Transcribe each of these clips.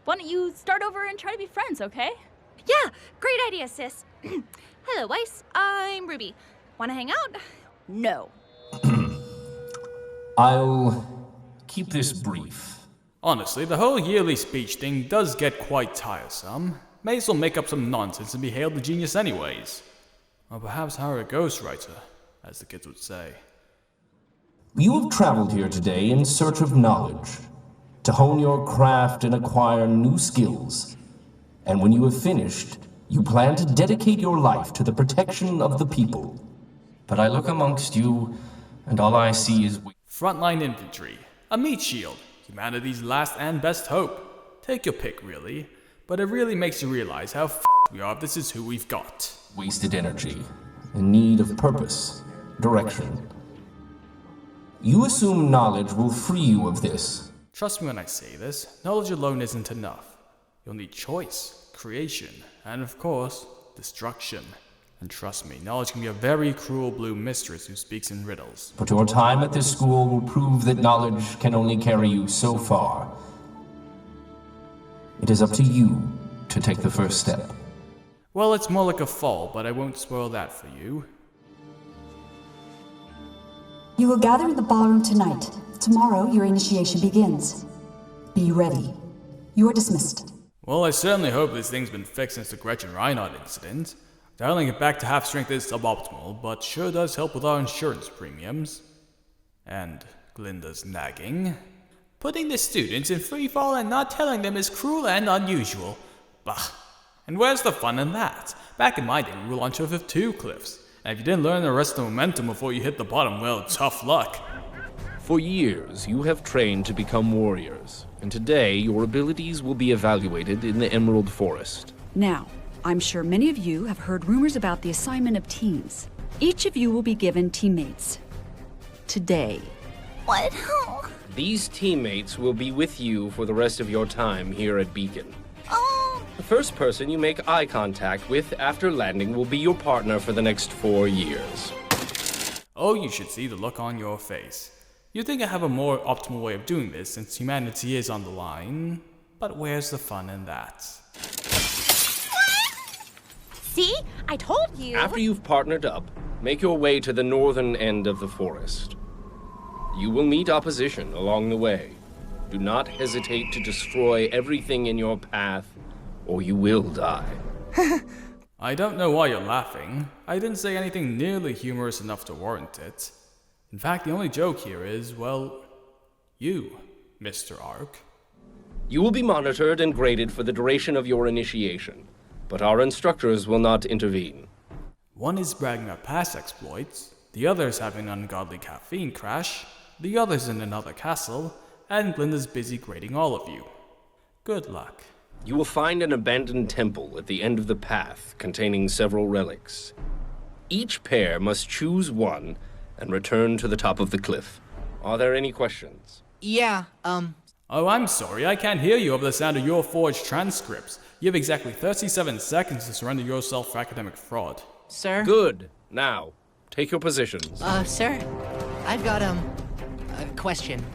Why don't you start over and try to be friends, okay? Yeah, great idea, sis. Hello, Weiss. I'm Ruby. Wanna hang out? No. I'll keep this brief. Honestly, the whole yearly speech thing does get quite tiresome. May as well make up some nonsense and be hailed a genius anyways. Or perhaps hire a ghostwriter, as the kids would say. You have traveled here today in search of knowledge, to hone your craft and acquire new skills. And when you have finished, you plan to dedicate your life to the protection of the people. But I look amongst you, and all I see is Frontline infantry, a meat shield, humanity's last and best hope. Take your pick, really. But it really makes you realize how we are if this is who we've got. wasted energy, in need of purpose, direction. You assume knowledge will free you of this. Trust me when I say this, knowledge alone isn't enough. You'll need choice, creation, and of course, destruction. And trust me, knowledge can be a very cruel blue mistress who speaks in riddles. But your time at this school will prove that knowledge can only carry you so far. It is up to you to take the first step. Well, it's more like a fall, but I won't spoil that for you. You will gather in the ballroom tonight. Tomorrow, your initiation begins. Be ready. You are dismissed. Well, I certainly hope this thing's been fixed since the Gretchen Reinhardt incident. Dialing it back to half strength is suboptimal, but sure does help with our insurance premiums. And Glinda's nagging. Putting the students in free fall and not telling them is cruel and unusual. Bah. And where's the fun in that? Back in my day, we were launched off of 2 cliffs. And if you didn't learn the rest of the momentum before you hit the bottom, well, tough luck. For years, you have trained to become warriors, and today your abilities will be evaluated in the Emerald Forest. Now, I'm sure many of you have heard rumors about the assignment of teams. Each of you will be given teammates. Today. What? These teammates will be with you for the rest of your time here at Beacon. Oh. The first person you make eye contact with after landing will be your partner for the next 4 years. Oh, you should see the look on your face. You'd think I have a more optimal way of doing this since humanity is on the line, but where's the fun in that? See? I told you. After you've partnered up, make your way to the northern end of the forest. You will meet opposition along the way. Do not hesitate to destroy everything in your path, or you will die. I don't know why you're laughing. I didn't say anything nearly humorous enough to warrant it. In fact, the only joke here is, well, you, Mr. Ark. You will be monitored and graded for the duration of your initiation, but our instructors will not intervene. One is bragging about past exploits, the other is having an ungodly caffeine crash, the other's in another castle, and Glinda's busy grading all of you. Good luck. You will find an abandoned temple at the end of the path containing several relics. Each pair must choose one and return to the top of the cliff. Are there any questions? Yeah, Oh, I'm sorry, I can't hear you over the sound of your forged transcripts. You have exactly 37 seconds to surrender yourself for academic fraud. sir? Good. Now, take your positions. Sir, I've got, a question.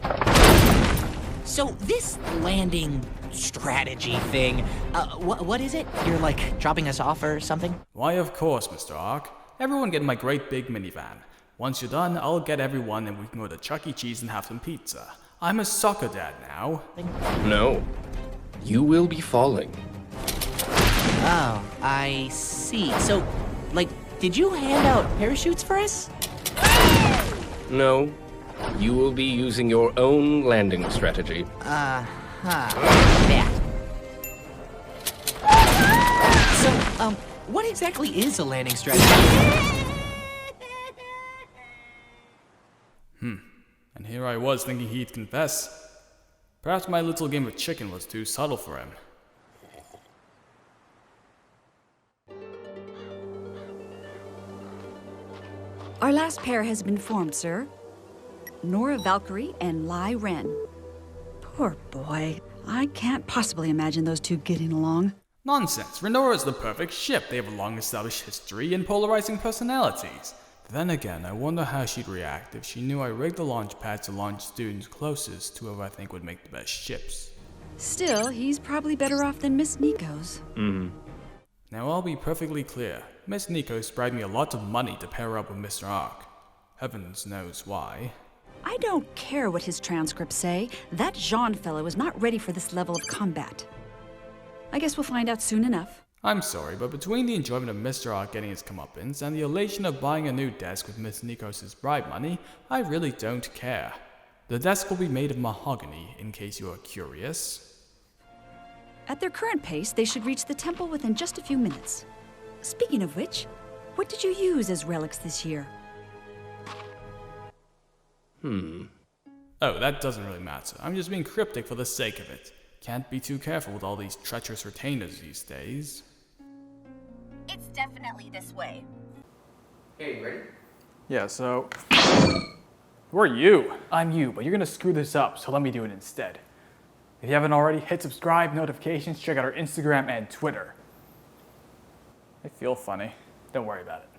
So, this landing strategy thing, what is it? You're, like, dropping us off or something? Why, of course, Mr. Ark. Everyone get in my great big minivan. Once you're done, I'll get everyone and we can go to Chuck E. Cheese and have some pizza. I'm a soccer dad now. No. You will be falling. Oh, I see. So, like, did you hand out parachutes for us? No. You will be using your own landing strategy. Yeah. So, what exactly is a landing strategy? And here I was thinking he'd confess. Perhaps my little game of chicken was too subtle for him. Our last pair has been formed, sir. Nora Valkyrie and Lai Ren. Poor boy. I can't possibly imagine those two getting along. Nonsense. Renora is the perfect ship. They have a long-established history and polarizing personalities. Then again, I wonder how she'd react if she knew I rigged the launch pad to launch students closest to who I think would make the best ships. Still, he's probably better off than Miss Nico's. Now I'll be perfectly clear. Miss Nico bribed me a lot of money to pair up with Mr. Ark. Heavens knows why. I don't care what his transcripts say. That Jaune fellow is not ready for this level of combat. I guess we'll find out soon enough. I'm sorry, but between the enjoyment of Mr. Ark getting his comeuppance and the elation of buying a new desk with Miss Nico's bribe money, I really don't care. The desk will be made of mahogany, in case you are curious. At their current pace, they should reach the temple within just a few minutes. Speaking of which, what did you use as relics this year? Oh, that doesn't really matter. I'm just being cryptic for the sake of it. Can't be too careful with all these treacherous retainers these days. It's definitely this way. Hey, ready? Yeah, so... Who are you? I'm you, but you're gonna screw this up, so let me do it instead. If you haven't already, hit subscribe, notifications, check out our Instagram and Twitter. I feel funny. Don't worry about it.